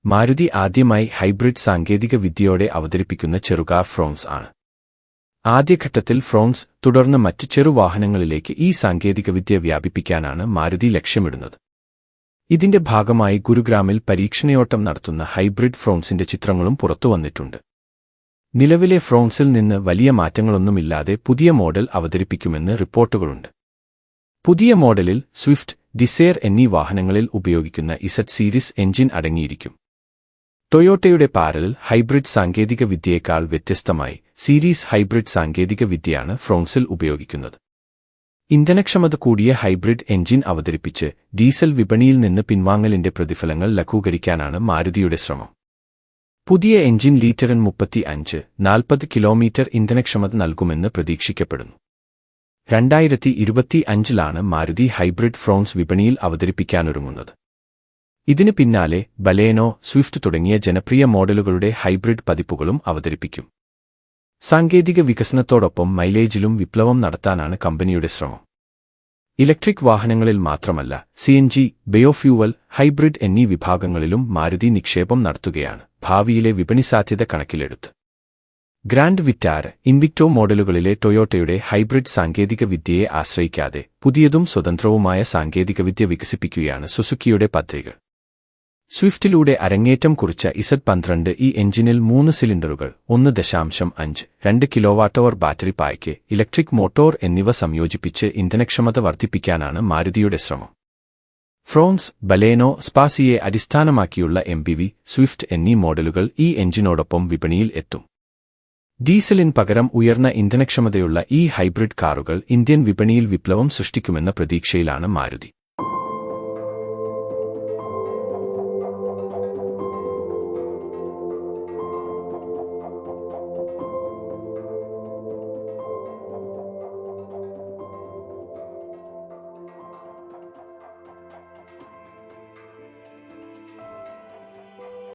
മാരുതി ആദ്യമായി ഹൈബ്രിഡ് സാങ്കേതിക വിദ്യയോടെ അവതരിപ്പിക്കുന്ന ചെറുകാർ ഫ്രോൺസ് ആണ്. ആദ്യഘട്ടത്തിൽ ഫ്രോൺസ്, തുടർന്ന് മറ്റ് ചെറുവാഹനങ്ങളിലേക്ക് ഈ സാങ്കേതികവിദ്യ വ്യാപിപ്പിക്കാനാണ് മാരുതി ലക്ഷ്യമിടുന്നത്. ഇതിന്റെ ഭാഗമായി ഗുരുഗ്രാമിൽ പരീക്ഷണയോട്ടം നടത്തുന്ന ഹൈബ്രിഡ് ഫ്രോൺസിന്റെ ചിത്രങ്ങളും പുറത്തുവന്നിട്ടുണ്ട്. നിലവിലെ ഫ്രോൺസിൽ നിന്ന് വലിയ മാറ്റങ്ങളൊന്നുമില്ലാതെ പുതിയ മോഡൽ അവതരിപ്പിക്കുമെന്ന് റിപ്പോർട്ടുകളുണ്ട്. പുതിയ മോഡലിൽ സ്വിഫ്റ്റ്, ഡിസയർ എന്നീ വാഹനങ്ങളിൽ ഉപയോഗിക്കുന്ന ഇസഡ് സീരീസ് എഞ്ചിൻ അടങ്ങിയിരിക്കും. ടൊയോട്ടയുടെ പാരലൽ ഹൈബ്രിഡ് സാങ്കേതിക വിദ്യയേക്കാൾ വ്യത്യസ്തമായി സീരീസ് ഹൈബ്രിഡ് സാങ്കേതിക വിദ്യയാണ് ഫ്രോൺസിൽ ഉപയോഗിക്കുന്നത്. ഇന്ധനക്ഷമത കൂടിയ ഹൈബ്രിഡ് എഞ്ചിൻ അവതരിപ്പിച്ച് ഡീസൽ വിപണിയിൽ നിന്ന് പിൻവാങ്ങലിന്റെ പ്രതിഫലങ്ങൾ ലഘൂകരിക്കാനാണ് മാരുതിയുടെ ശ്രമം. പുതിയ എഞ്ചിൻ ലീറ്ററിന് 35-40 കിലോമീറ്റർ ഇന്ധനക്ഷമത നൽകുമെന്ന് പ്രതീക്ഷിക്കപ്പെടുന്നു. 2025-ലാണ് മാരുതി ഹൈബ്രിഡ് ഫ്രോൺസ് വിപണിയിൽ അവതരിപ്പിക്കാനൊരുങ്ങുന്നത്. ഇതിന് പിന്നാലെ ബലേനോ, സ്വിഫ്റ്റ് തുടങ്ങിയ ജനപ്രിയ മോഡലുകളുടെ ഹൈബ്രിഡ് പതിപ്പുകളും അവതരിപ്പിക്കും. സാങ്കേതിക വികസനത്തോടൊപ്പം മൈലേജിലും വിപ്ലവം നടത്താനാണ് കമ്പനിയുടെ ശ്രമം. ഇലക്ട്രിക് വാഹനങ്ങളിൽ മാത്രമല്ല, CNG, ബയോഫ്യൂവൽ, ഹൈബ്രിഡ് എന്നീ വിഭാഗങ്ങളിലും മാരുതി നിക്ഷേപം നടത്തുകയാണ്, ഭാവിയിലെ വിപണി സാധ്യത കണക്കിലെടുത്ത്. ഗ്രാൻഡ് വിറ്റാര, ഇൻവിക്ടോ മോഡലുകളിലെ ടൊയോട്ടയുടെ ഹൈബ്രിഡ് സാങ്കേതിക വിദ്യയെ ആശ്രയിക്കാതെ പുതിയതും സ്വതന്ത്രവുമായ സാങ്കേതികവിദ്യ വികസിപ്പിക്കുകയാണ് സുസുക്കിയുടെ പദ്ധതികൾ. സ്വിഫ്റ്റിലൂടെ അരങ്ങേറ്റം കുറിച്ച ഇസഡ്-12 ഈ എഞ്ചിനിൽ 3 സിലിണ്ടറുകൾ, 1.5-2 കിലോവാട്ടവർ ബാറ്ററി പായ്ക്ക്, ഇലക്ട്രിക് മോട്ടോർ എന്നിവ സംയോജിപ്പിച്ച് ഇന്ധനക്ഷമത വർദ്ധിപ്പിക്കാനാണ് മാരുതിയുടെ ശ്രമം. ഫ്രോൺസ്, ബലേനോ, സ്പാസിയെ അടിസ്ഥാനമാക്കിയുള്ള MPV, സ്വിഫ്റ്റ് എന്നീ മോഡലുകൾ ഈ എഞ്ചിനോടൊപ്പം വിപണിയിൽ എത്തും. ഡീസലിന് പകരം ഉയർന്ന ഇന്ധനക്ഷമതയുള്ള ഈ ഹൈബ്രിഡ് കാറുകൾ ഇന്ത്യൻ വിപണിയിൽ വിപ്ലവം സൃഷ്ടിക്കുമെന്ന പ്രതീക്ഷയിലാണ് മാരുതി.